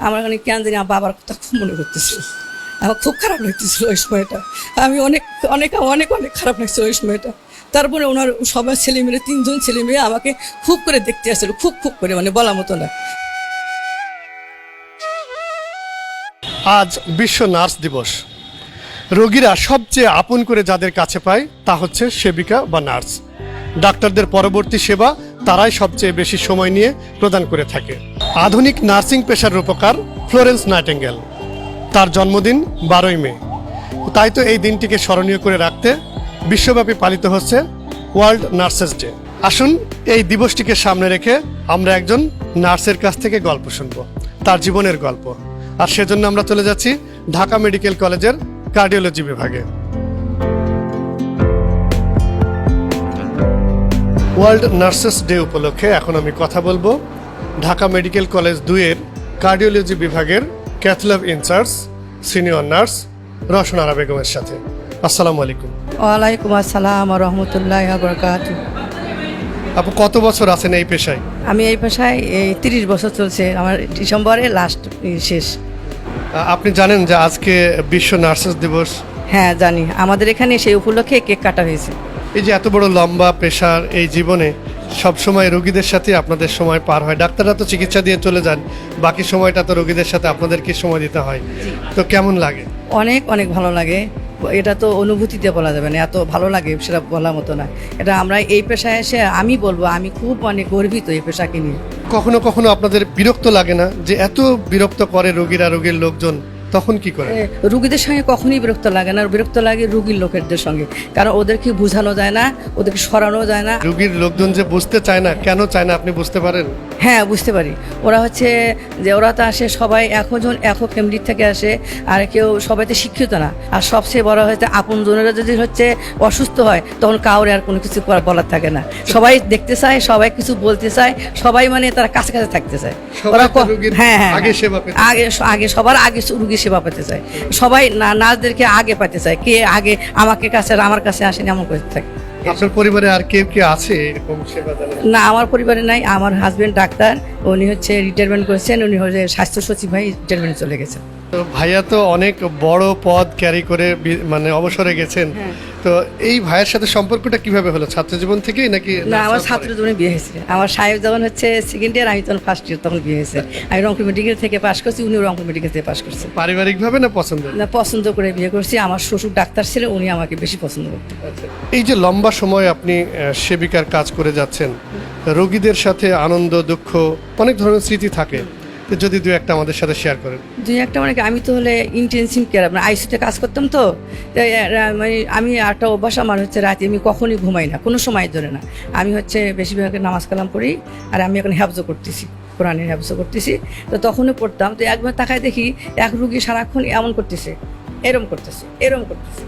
আমার এখানে কেন জানি আমার বাবার কথা খুব মনে করতেছিল, আমার খুব খারাপ লাগতেছিল ওই সময়টা। আমি অনেক অনেক অনেক অনেক খারাপ লাগছিল ওই সময়টা। তারপরে ওনার সবার ছেলে মেয়ে, 3 জন ছেলে মেয়ে আমাকে খুব করে দেখতে আসছিল, খুব খুব করে, মানে বলার মতো না। আজ বিশ্ব নার্স দিবস। রোগীরা সবচেয়ে আপন করে যাদের কাছে পায় তা হচ্ছে সেবিকা বা নার্স। ডাক্তারদের পরবর্তী সেবা তারাই সবচেয়ে বেশি সময় নিয়ে প্রদান করে থাকে। আধুনিক নার্সিং পেশার রূপকার ফ্লোরেন্স নাইটিঙ্গেল, তার জন্মদিন 12ই মে। তাই তো এই দিনটিকে স্মরণীয় করে রাখতে বিশ্বব্যাপী পালিত হচ্ছে ওয়ার্ল্ড নার্সেস ডে। আসুন এই দিবসটিকে সামনে রেখে আমরা একজন নার্সের কাছ থেকে গল্প শুনব, তার জীবনের গল্প। আর সেজন্য আমরা চলে যাচ্ছি ঢাকা মেডিকেল কলেজের কার্ডিওলজি বিভাগে। ওয়ার্ল্ড নার্সেস ডে উপলক্ষে এখন আমি কথা বলবো ঢাকা মেডিকেল কলেজ 2-এর কার্ডিওলজি বিভাগের cathlab in charge senior nurse Rowshan Ara বেগমের সাথে। আসসালামু আলাইকুম। ওয়ালাইকুম আসসালাম রহমতুল্লাহ বরকাতুহু। আপু কত বছর আছেন এই পেশায়? আমি এই পেশায় 30 বছর চলছে, আমার ডিসেম্বরে লাস্ট শেষ। আপনি জানেন যে আজকে বিশ্ব নার্সেস দিবস? হ্যাঁ জানি, আমাদের এখানে সেই উপলক্ষে কেক কাটা হয়েছে। এই যে এত বড় লম্বা পেশার এই জীবনে সবসময় রোগীদের সাথে আপনাদের সময় পার হয়। ডাক্তাররা তো চিকিৎসা দিয়ে চলে যান, বাকি সময়টা তো রোগীদের সাথে আপনাদেরকে সময় দিতে হয়। তো কেমন লাগে? অনেক অনেক ভালো লাগে, এটা তো অনুভূতিতে বলা যাবে না, এত ভালো লাগে সেটা বলার মতো না। এটা আমরা এই পেশায় এসে আমি বলবো আমি খুব অনেক গর্বিত এই পেশাকে নিয়ে। কখনো কখনো আপনাদের বিরক্ত লাগে না যে এত বিরক্ত করে রোগীরা, রোগীর লোকজন, তখন কি করে? রুগীদের সঙ্গে কখনই বিরক্ত লাগে না, বিরক্ত লাগে রুগীর লোকেদের সঙ্গে, কারণ ওদেরকে বোঝানো যায় না, ওদেরকে সরানো যায় না। রোগীর লোকজন যে বুঝতে চায় না, কেন চায় না আপনি বুঝতে পারেন? হ্যাঁ বুঝতে পারি, ওরা হচ্ছে যে ওরা তো আসে সবাই একজন ফ্যামিলি থেকে আসে, আর কেউ সবাই তো শিক্ষিত না। আর সবচেয়ে বড় হচ্ছে আপন জনেরা যদি হচ্ছে অসুস্থ হয় তখন কাউরে আর কোনো কিছু বলার থাকে না, সবাই দেখতে চায়, সবাই কিছু বলতে চায়, সবাই মানে তারা কাছে কাছে থাকতে চায়। ওরা হ্যাঁ হ্যাঁ আগে সবার আগে রুগীর সেবা পেতে চায়, সবাই নার্সদেরকে আগে পেতে চায়, কে আগে আমাকে কাছে আমার কাছে আসেনি এমন করতে থাকে। আপনার পরিবারে আর কেউ কি আছে এরকম সেবা দেন? না, আমার পরিবারে নাই। আমার হাজবেন্ড ডাক্তার, উনি হচ্ছে রিটায়ারমেন্ট করেছেন, উনি হচ্ছে স্বাস্থ্য সচিব হয়ে রিটায়ারমেন্ট চলে গেছেন। তো ভাইয়া তো অনেক বড় পদ ক্যারি করে মানে অবসরে গেছেন। তো এই ভাইয়ের সাথে সম্পর্কটা কিভাবে হলো? ছাত্র জীবন থেকেই নাকি? না, আমার ছাত্র জীবনে বিয়ে হয়েছে। আমার সাহেব যখন হচ্ছে সেকেন্ড ইয়ার, আমি তখন ফার্স্ট ইয়ার, তখন বিয়ে হয়েছে। আমি রংপুর মেডিকেল থেকে পাশ করছি, উনিও রংপুর মেডিকেল থেকে পাশ করছে। পারিবারিক ভাবে না পছন্দ? না, পছন্দ করে বিয়ে করছি। আমার শ্বশুর ডাক্তার ছিলেন, উনি আমাকে বেশি পছন্দ করতেন। এই যে লম্বা সময় আপনি সেবিকার কাজ করে যাচ্ছেন, রোগীদের সাথে আনন্দ দুঃখ অনেক ধরনের স্মৃতি থাকে, যদি দু একটা আমাদের সাথে শেয়ার করেন। দুই একটা মানে আমি তো হলে ইন্টেনসিভ কেয়ার, মানে আইসিউতে কাজ করতাম, তো মানে আমি একটা অভ্যাস আমার হচ্ছে রাতে আমি কখনই ঘুমাই না, কোনো সময় ধরে না। আমি হচ্ছে বেশিরভাগ নামাজ কালাম পড়ি, আর আমি এখন হ্যাফজও করতেছি, কোরআনের হ্যাফজও করতেছি। তো তখনও পড়তাম, তো একবার তাকায় দেখি এক রুগী সারাক্ষণ এমন করতেছে, এরম করতেছে, এরম করতেছে।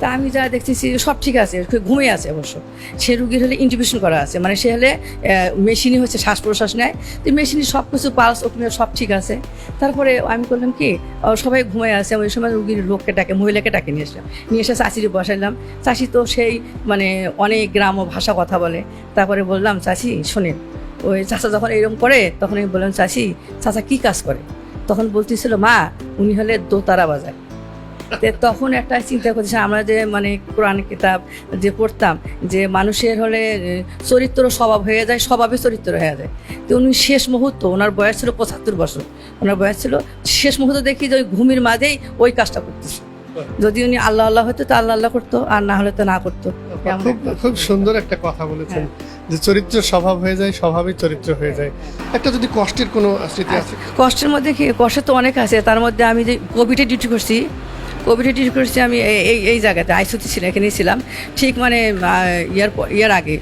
তা আমি যা দেখতেছি সব ঠিক আছে, ঘুমিয়ে আছে অবশ্য। সে রুগীর হলে ইন্টিউবেশন করা আছে, মানে সে হলে মেশিনই হচ্ছে শ্বাস প্রশ্বাস নেয়, তো মেশিনে সব কিছু পালস ওখানে সব ঠিক আছে। তারপরে আমি করলাম কি, সবাই ঘুমিয়ে আছে, ওই সময় রুগীর লোককে ডাকে, মহিলাকে ডাকে নিয়ে আসলাম, নিয়ে এসে চাষিরে বসাইলাম। চাষি তো সেই মানে অনেক গ্রাম ও ভাষা কথা বলে। তারপরে বললাম, চাষি শোনেন, ওই চাষা যখন এরকম করে তখন আমি বললাম, চাষা কী কাজ করে? তখন বলতেছিল, মা উনি হলে দোতারা বাজায়। তখন একটা চিন্তা করতেছে, আমরা যে মানে কোরআন কিতাব যে পড়তাম, যে মানুষের হলে চরিত্র স্বভাব হয়ে যায়, স্বভাবে চরিত্র হয়ে যায়। তো উনি শেষ মুহূর্ত, ওনার বয়স ছিল 75 বছর, ওনার বয়স ছিল, শেষ মুহূর্তে দেখি যে ওই ঘুমির মাঝেই ওই কাজটা করতেছে। যদি উনি আল্লাহ আল্লাহ হতো তো আল্লাহ আল্লাহ করতো, আর না হলে তো না করতো। খুব সুন্দর একটা কথা বলেছেন, যে চরিত্র স্বভাব হয়ে যায়, স্বভাবই চরিত্র হয়ে যায়। একটা যদি কষ্টের কোনো স্মৃতি আছে? কষ্টের মধ্যে কি, কষ্ট তো অনেক আছে। তার মধ্যে আমি যে কোভিডে ডিউটি করছি, আমি এই জায়গাতে আইসিউতে ছিলাম, এখানেই ছিলাম, ঠিক মানে ইয়ার আগে,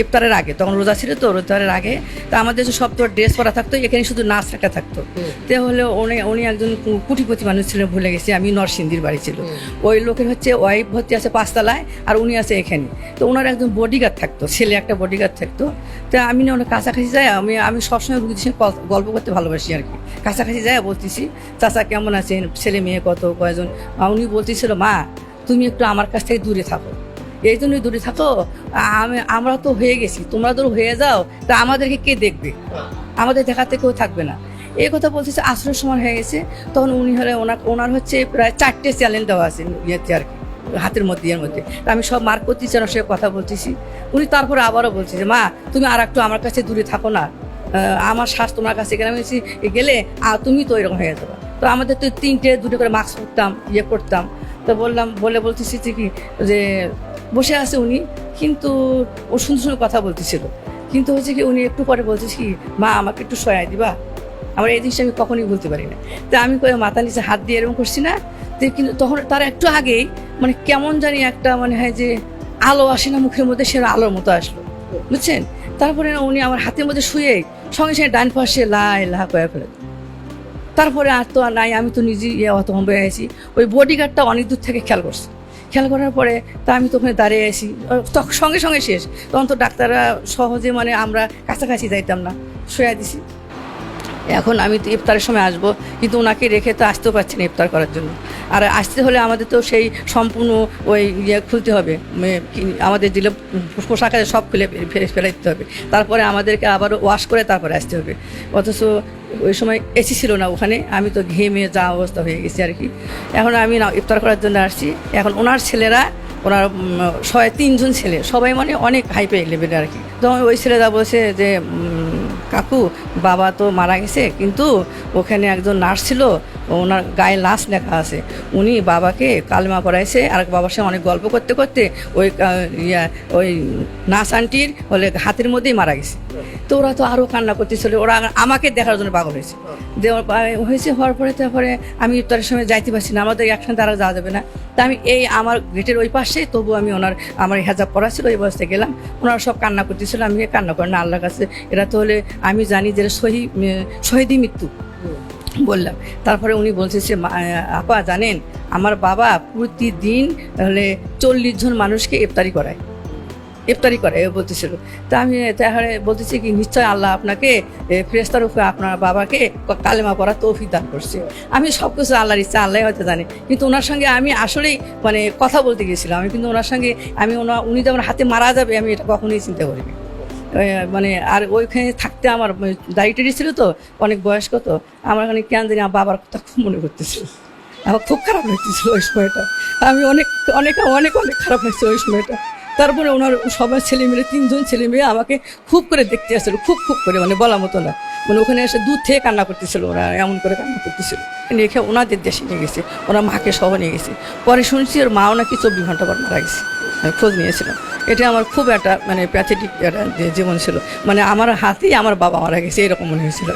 ইফতারের আগে, তখন রোজা ছিল তো, রোজারের আগে। তা আমাদের সব তো ড্রেস পরা থাকতো, এখানে শুধু নাচ একটা থাকতো। তো হলে উনি একজন কুটিপতি মানুষ ছিলেন, ভুলে গেছি আমি, নরসিংদীর বাড়ি ছিল। ওই লোকের হচ্ছে ওয়াইফ ভর্তি আছে 5 তলায়, আর উনি আছে এখানে। তো ওনার একজন বডিগার্ড থাকতো, ছেলে একটা বডিগার্ড থাকতো। তো আমি না ওনার কাছাকাছি যাই, আমি সবসময় রুগীদের সঙ্গে গল্প করতে ভালোবাসি আর কি। কাছাকাছি যাই বলতেছি, চাচা কেমন আছেন, ছেলে মেয়ে কয়জন? উনি বলতেছিল, মা তুমি একটু আমার কাছ থেকে দূরে থাকো, এই জন্যই দূরে থাকো, আমরা তো হয়ে গেছি, তোমরা তো হয়ে যাও, তা আমাদেরকে কে দেখবে? আমাদের দেখাতে কেউ থাকবে না। এই কথা বলতেছে আসরের সময় হয়ে গেছে। তখন উনি হলে ওনার হচ্ছে প্রায় 4টে চ্যালেঞ্জ দেওয়া আছে ইয়েতে আর কি, হাতের মধ্যে এর মধ্যে। তা আমি সব মার্ক করতেছি, ওনার সাথে কথা বলতেছি। উনি তারপরে আবারও বলছে যে মা তুমি আর একটু আমার কাছে দূরে থাকো না, আমার শ্বাস তোমার কাছে গেলে আমি গেলে তুমি তো এরকম হয়ে যাবে। তো আমাদের তো 2টো করে মাস্ক পরতাম, করতাম। তো বলতেছি যে কি যে বসে আছে উনি, কিন্তু ও সুন্দর সুন্দর কথা বলতেছিল, কিন্তু হচ্ছে কি উনি একটু পরে বলতেছি কি মা আমাকে একটু সহায় দিবা। আমার এই জিনিসটা আমি কখনোই বলতে পারি না। তা আমি মাথা নিচে হাত দিয়ে এরকম করছি না, কিন্তু তখন তার একটু আগেই মানে কেমন জানি একটা মানে হয় যে আলো আসে না মুখের মধ্যে, সে আলোর মতো আসলো, বুঝছেন। তারপরে উনি আমার হাতের মধ্যে শুয়ে সঙ্গে সঙ্গে ডান পাশে লাহ করে ফেলে। তারপরে আর তো আর নাই, আমি তো নিজেই অত হয়ে আছি। ওই বডিগার্ডটা অনেক দূর থেকে খেয়াল করছে, খেয়াল করার পরে তা আমি তো ওখানে দাঁড়িয়ে আছি, সঙ্গে সঙ্গে শেষ। তখন তো ডাক্তাররা সহজে মানে আমরা কাছাকাছি যাইতাম না, শুয়ে দিছি। এখন আমি তো ইফতারের সময় আসবো, কিন্তু ওনাকে রেখে তো আসতেও পারছি না ইফতার করার জন্য। আর আসতে হলে আমাদের তো সেই সম্পূর্ণ ওই খুলতে হবে, আমাদের দিলে পোশাক আছে সব খুলে ফেলে দিতে হবে, তারপরে আমাদেরকে আবারও ওয়াশ করে তারপরে আসতে হবে। অথচ ওই সময় এসি ছিল না ওখানে, আমি তো ঘেমে যা অবস্থা হয়ে গেছি আর কি। এখন আমি ইফতার করার জন্য আসছি। এখন ওনার ছেলেরা, ওনার 3জন ছেলে, সবাই মানে অনেক হাইপে লেভেলে আর কি। তো ওই ছেলেরা বলছে যে কাকু বাবা তো মারা গেছে, কিন্তু ওখানে একজন নার্স ছিল, ওনার গায়ে লাশ লেখা আছে, উনি বাবাকে কালেমা পড়াইছে। আর বাবার সঙ্গে অনেক গল্প করতে করতে ওই নার্স আন্টির হলে হাতের মধ্যেই মারা গেছে। তো ওরা তো আরও কান্না করতেছিল, ওরা আমাকে দেখার জন্য পাগল হয়েছে। হওয়ার পরে তারপরে আমি ইফতারের সময় যাইতে পারছি না, আমাদের একসাথে তারা যাওয়া যাবে না। তা আমি আমার গেটের ওই পাশে, তবু আমি আমার হেজাব পরা ছিল, ওই বয়সে গেলাম। ওনারা সব কান্না করতেছিল, আমি কান্না করি না আল্লাহর কাছে, এরা তো হলে আমি জানি যে শহীদি মৃত্যু বললাম। তারপরে উনি বলতেছে আপা জানেন আমার বাবা প্রতিদিন হলে 40 জন মানুষকে ইফতারি করায় বলতেছিল। তা আমি তাহলে বলতেছি কি নিশ্চয় আল্লাহ আপনাকে ফেরেশতার উপরে আপনার বাবাকে কালেমা পড়া তৌফিক দান করছে। আমি সব কিছু আল্লাহর ইচ্ছা, আল্লাহ হয়তো জানে, কিন্তু ওনার সঙ্গে আমি আসলেই মানে কথা বলতে গিয়েছিলাম। আমি কিন্তু ওনার সঙ্গে উনি যে আমার হাতে মারা যাবে আমি এটা কখনোই চিন্তা করিনি। মানে আর ওইখানে থাকতে আমার দাড়িটারি ছিল তো, অনেক বয়স্ক, তো আমার ওখানে কেন জানি আমার বাবার কথা খুব মনে করতেছিল, আমার খুব খারাপ লাগতেছিল ওই সময়টা। আমি অনেক অনেক অনেক অনেক খারাপ লাগছে ওই সময়টা। তারপরে ওনার সবার ছেলে মেয়ে 3জন ছেলে মেয়ে আমাকে খুব করে দেখতে আসছিল, খুব করে, মানে বলা মতো না, মানে ওখানে এসে দূর থেকে কান্না করতেছিল, ওরা এমন করে কান্না করতেছিল। রেখে ওনাদের দেশে নিয়ে গেছে, ওরা মাকে সহ নিয়ে গেছে। পরে শুনছি ওর মাও নাকি 24 ঘন্টা পর মারা গেছে, আমি খোঁজ নিয়েছিলাম। এটা আমার খুব একটা মানে প্যাথেটিক একটা জীবন ছিল, মানে আমার হাতেই আমার বাবা মারা গেছে এরকম মনে হয়েছিল।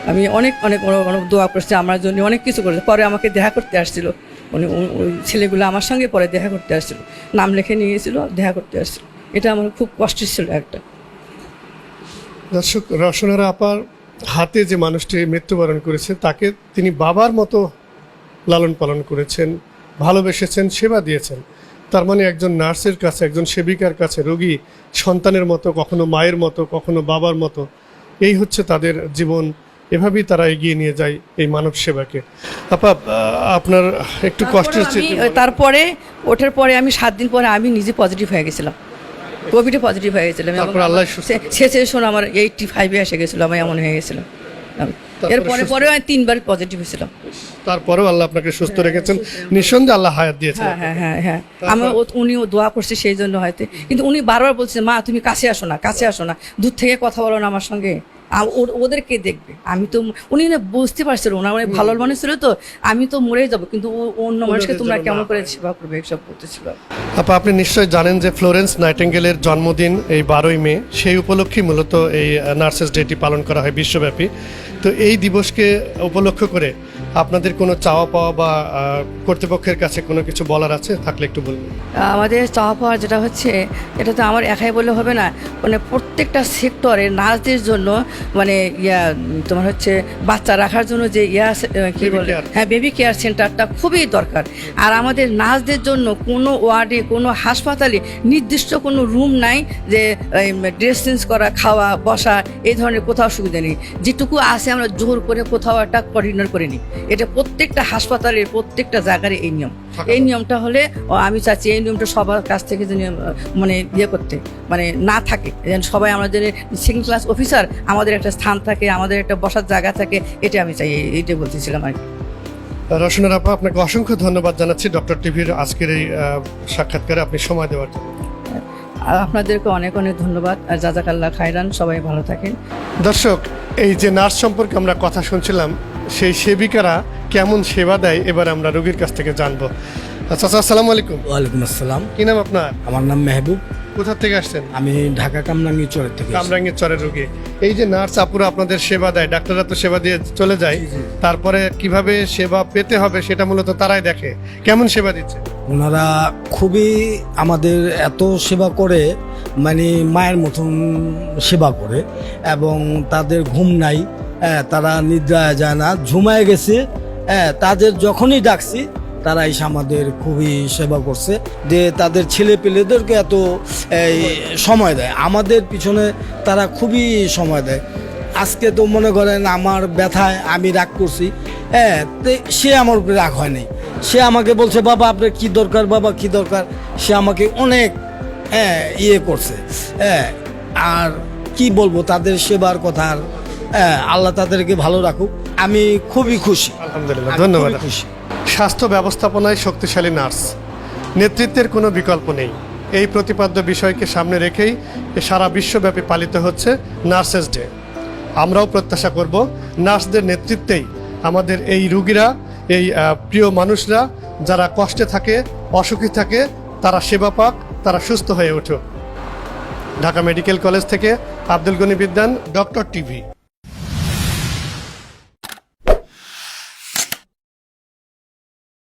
আমি অনেক অনেক অনেক দোয়া করছি আমার জন্য, অনেক কিছু করেছে। পরে আমাকে দেখা করতে আসছিল, মানে ওই ছেলেগুলো আমার সঙ্গে পরে দেখা করতে আসছিল, নাম লিখে নিয়ে গেছিলো, দেখা করতে আসছিল। এটা আমার খুব কষ্টের ছিল একটা। দর্শক, রওশনারা আপার হাতে যে মানুষটি মৃত্যুবরণ করেছে তাকে তিনি বাবার মতো লালন পালন করেছেন, ভালোবেসেছেন, সেবা দিয়েছেন। তার মানে একজন নার্সের কাছে, একজন সেবিকার কাছে রোগী সন্তানের মতো, কখনো মায়ের মতো, কখনো বাবার মতো। এই হচ্ছে তাদের জীবন, এভাবেই তারা এগিয়ে নিয়ে যায় এই মানব সেবাকে। আপা, আপনার একটু কষ্টের তারপরে ওঠার পরে আমি 7 দিন পরে আমি নিজে পজিটিভ হয়ে গেছিলাম, কোভিডে পজিটিভ হয়ে গেছিলাম। শেষে শোনো আমার 85-এ এসে গেছিলো, আমি এমন হয়ে গেছিলাম। এরপরে আমি 3বার পজিটিভ হয়েছিলাম। তারপরেও আল্লাহ আপনাকে সুস্থ রেখেছেন, নিঃসন্দেহে আল্লাহ হায়াত দিয়েছেন। হ্যাঁ, আমার উনিও দোয়া করছে সেই জন্য হয়তো, কিন্তু উনি বারবার বলছে মা তুমি কাছে আসো না, দূর থেকে কথা বলো না আমার সঙ্গে, ওদেরকে দেখবে। আমি তো উনি না বুঝতে পারছিল, ওনার অনেক ভালো মানুষ ছিল, তো আমি তো মরে যাবো, কিন্তু অন্য মানুষকে তোমরা কেমন করে সেবা করবে এসব বলতেছিল। আপনি নিশ্চয়ই জানেন যে ফ্লোরেন্স নাইটিঙ্গেলের জন্মদিন এই 12ই মে, সেই উপলক্ষে মূলত এই নার্সেস ডেটি পালন করা হয় বিশ্বব্যাপী। তো এই দিবসকে উপলক্ষ করে আপনাদের কোনো চাওয়া পাওয়া বা কর্তৃপক্ষের কাছে কোনো কিছু বলার আছে, থাকলে একটু বলবেন। আমাদের চাওয়া পাওয়া যেটা হচ্ছে, এটা তো আমার একাই বললে হবে না, মানে প্রত্যেকটা সেক্টরে নার্সদের জন্য মানে তোমার হচ্ছে বাচ্চা রাখার জন্য যে কি বলে, হ্যাঁ, বেবি কেয়ার সেন্টারটা খুবই দরকার। আর আমাদের নার্সদের জন্য কোনো ওয়ার্ডে, কোনো হাসপাতালে নির্দিষ্ট কোনো রুম নাই যে ড্রেস চেঞ্জ করা, খাওয়া, বসা এই ধরনের কোথাও সুবিধা নেই। যেটুকু আছে আমরা জোর করে কোথাও একটা কোঅর্ডিনেট করে নিই, এটা প্রত্যেকটা হাসপাতালের প্রত্যেকটা জায়গার এই নিয়ম। এই নিয়মটা হলে আমি চাচ্ছি এই নিয়মটা সবার কাছ থেকে যেন মানে ইয়ে করতে মানে না থাকে, যেন সবাই আমাদের সেকেন্ড ক্লাস অফিসার আমাদের একটা স্থান থাকে, আমাদের একটা বসার জায়গা থাকে, এটা আমি চাই, এইটাই বলতেছিলাম আর কি। রওশনার আপা, আপনাকে অসংখ্য ধন্যবাদ জানাচ্ছি ডক্টর টিভির আজকের এই সাক্ষাৎকারে আপনি সময় দেওয়ার জন্য। আর আপনাদেরকে অনেক অনেক ধন্যবাদ। আর জাজাকাল্লাহ খায়রান, সবাই ভালো থাকেন। দর্শক, এই যে নার্স সম্পর্কে আমরা কথা শুনছিলাম, সেই সেবিকারা কেমন সেবা দেয় এবার আমরা রোগীর কাছ থেকে জানবো। আচ্ছা, আসসালামু আলাইকুম। ওয়ালাইকুম আসসালাম। কি নাম আপনার? আমার নাম মেহবুব। কোথা থেকে আসছেন? আমি ঢাকা কামরাঙ্গীর চরের থেকে এসেছি। কামরাঙ্গীর চরের রোগী। এই যে নার্স আপুরা আপনাদের সেবা দেয়, ডাক্তাররা তো সেবা দিয়ে চলে যায়, তারপরে কিভাবে সেবা পেতে হবে সেটা মূলত তারাই দেখে। কেমন সেবা দিচ্ছে? ওনারা খুবই আমাদের এত সেবা করে, মানে মায়ের মতন সেবা করে, এবং তাদের ঘুম নাই, তারা নিদ্রা যায় না, ঝুমায় গেছে, তাদের যখনই ডাকছি তারা এসে আমাদের খুবই সেবা করছে, যে তাদের ছেলে পেলেদেরকে এত সময় দেয়, আমাদের পিছনে তারা খুবই সময় দেয়। আজকে তো মনে করেন আমার ব্যথায় আমি রাগ করছি, সে আমার উপরে রাগ হয় নাই, সে আমাকে বলছে বাবা আপনার কি দরকার, বাবা কি দরকার, সে আমাকে অনেক ইয়ে করছে। আর কি বলবো তাদের সেবার কথা, আর আল্লাহ তাদেরকে ভালো রাখুক। আমি খুবই খুশি, আলহামদুলিল্লাহ, আমি ধন্যবাদ। খুবই খুশি। স্বাস্থ্য ব্যবস্থাপনায় শক্তিশালী নার্স, নেতৃত্বের কোনো বিকল্প নেই। এই প্রতিপাদ্য বিষয়কে সামনে রেখেই সারা বিশ্বব্যাপী পালিত হচ্ছে নার্সেস ডে। আমরাও প্রত্যাশা করব নার্সদের নেতৃত্বেই আমাদের এই রুগীরা, এই প্রিয় মানুষরা যারা কষ্টে থাকে, অসুখী থাকে, তারা সেবা পাক, তারা সুস্থ হয়ে উঠুক। ঢাকা মেডিকেল কলেজ থেকে আব্দুল গনি বিদ্যান, ডক্টর টিভি।